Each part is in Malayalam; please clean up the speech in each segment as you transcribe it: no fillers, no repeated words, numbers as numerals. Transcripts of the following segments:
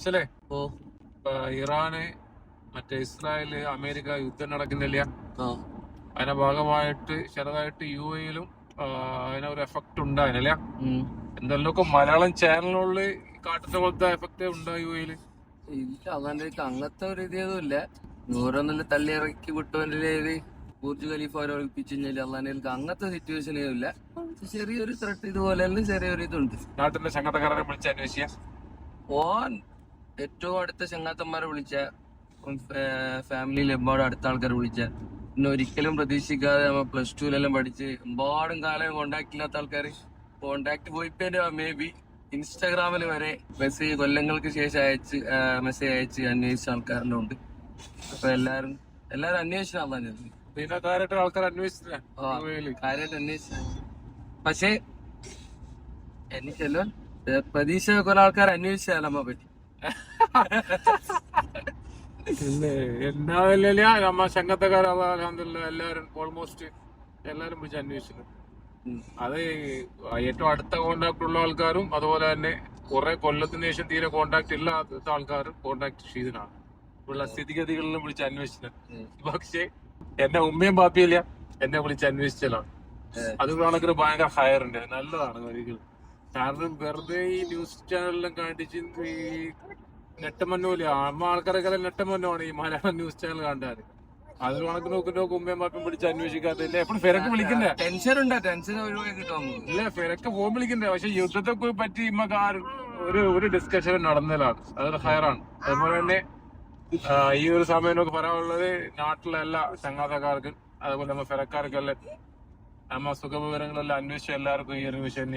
ശരി. ഓ ഇപ്പൊ ഇറാന് മറ്റേ ഇസ്രായേല് അമേരിക്ക യുദ്ധം നടക്കുന്നില്ല. അതിന്റെ ഭാഗമായിട്ട് ചെറുതായിട്ട് യു എയിലും അതിനൊരു എഫക്ട് ഉണ്ടായിരുന്നില്ല. എന്തെല്ലാം മലയാളം ചാനലുകളിൽ കാട്ടുന്ന പോലത്തെ എഫക്ട് ഉണ്ടോ യു എയില്? ഇല്ല, അതാണ്ട് അങ്ങനത്തെ ഒരു ഇതൊന്നും ഇല്ല. ഓരോന്നെല്ലാം തള്ളിയിറക്കി വിട്ടവന്റെ ബുർജ് ഖലീഫ അവരെ ഒളിപ്പിച്ചു കഴിഞ്ഞാൽ അള്ളാന്റെ അങ്ങനത്തെ സിറ്റുവേഷനേ ഇല്ല. ചെറിയൊരു ത്രെട്ട് ഇതുപോലെ ചെറിയൊരു ഇതുണ്ട്. നാട്ടിലെ സംഘടനക്കാരെ വിളിച്ച് അന്വേഷിക്കാം. ഓൻ ഏറ്റവും അടുത്ത ചങ്ങാത്തന്മാരെ വിളിച്ച, ഫാമിലിയിൽ എമ്പാടും അടുത്ത ആൾക്കാരെ വിളിച്ച, പിന്നെ ഒരിക്കലും പ്രതീക്ഷിക്കാതെ നമ്മൾ പ്ലസ് ടുവിലെല്ലാം പഠിച്ച് എമ്പാടും കാലം കോണ്ടാക്ട് ഇല്ലാത്ത ആൾക്കാര് കോണ്ടാക്ട് പോയിപ്പോ മേ ബി ഇൻസ്റ്റാഗ്രാമിൽ വരെ മെസ്സേജ് കൊല്ലങ്ങൾക്ക് ശേഷം മെസ്സേജ് അയച്ച് അന്വേഷിച്ച ആൾക്കാരെല്ലാം ഉണ്ട്. അപ്പൊ എല്ലാരും അന്വേഷിച്ചാണ്. പിന്നെ കാര്യമായിട്ട് ആൾക്കാർ അന്വേഷിച്ചില്ല. കാര്യമായിട്ട് അന്വേഷിച്ച, പക്ഷെ എനിക്കല്ലോ പ്രതീക്ഷ കുറെ ആൾക്കാർ അന്വേഷിച്ചാൽ നമ്മ പറ്റി. എന്നാ നമ്മ സംഘത്തക്കാർ എല്ലാരും ഓൾമോസ്റ്റ് എല്ലാരും വിളിച്ച് അന്വേഷിച്ചു. അത് ഏറ്റവും അടുത്ത കോണ്ടാക്ട് ഉള്ള ആൾക്കാരും അതുപോലെ തന്നെ കുറെ കൊല്ലത്തിന് ശേഷം തീരെ കോണ്ടാക്ട് ഇല്ലാത്ത ആൾക്കാരും കോണ്ടാക്ട് ചെയ്തതാണ് ഉള്ള സ്ഥിതിഗതികളിലും വിളിച്ച് അന്വേഷിച്ചത്. പക്ഷെ എന്നെ ഉമ്മയും ബാപ്പിയില്ല എന്നെ വിളിച്ച് അന്വേഷിച്ചതാണ്. അത് കണക്കിന് ഭയങ്കര ഹയർ ഉണ്ട്. നല്ലതാണ് ഒരിക്കലും. കാരണം വെറുതെ ഈ ന്യൂസ് ചാനലിലും കാണിച്ച് ഈ നെട്ടമന്നൂല അമ്മ ആൾക്കാരൊക്കെ നെട്ടമന്നാണ് ഈ മലയാളം ന്യൂസ് ചാനൽ കണ്ടാല്. അത് കണക്ക് നോക്കുന്ന ഉമ്മയും ബാപ്പയും പിടിച്ച് അന്വേഷിക്കാത്തില്ല. എപ്പോഴും ഫെരക്ക് വിളിക്കണ്ടേ? ടെൻഷൻ ഉണ്ട്, ടെൻഷൻ കിട്ടും. ഇല്ല, ഫെരക്ക് ഫോൺ വിളിക്കണ്ടേ. പക്ഷെ യുദ്ധത്തെ പറ്റി ഇമ്മക്ക് ഒരു ഡിസ്കഷൻ നടന്നതാണ്. അതൊരു ഹയറാണ്. അതുപോലെ തന്നെ ഈ ഒരു സമയം നമുക്ക് പറയാനുള്ളത് നാട്ടിലെ എല്ലാ ചങ്ങാതക്കാർക്കും അതുപോലെ നമ്മ ഫെരക്കാർക്കെല്ലാം നമ്മ സുഖവിവരങ്ങളെല്ലാം അന്വേഷിച്ച എല്ലാവർക്കും ഈ ഒരു വിഷയം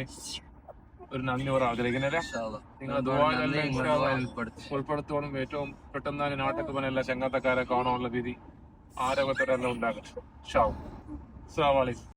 ഒരു നന്ദി പറയാൻ ആഗ്രഹിക്കുന്നില്ല. നിങ്ങൾ ദുആയിലെല്ലാം ഉൾപ്പെടുത്തോളും. ഏറ്റവും പെട്ടെന്ന് തന്നെ നാട്ടിൽ പോകാൻ എല്ലാ ചങ്ങാത്തക്കാരെ കാണാനുള്ള വിധി ആരോഗ്യത്തോടെല്ലാം ഉണ്ടാകട്ടെ. അസ്സലാമു അലൈക്കും.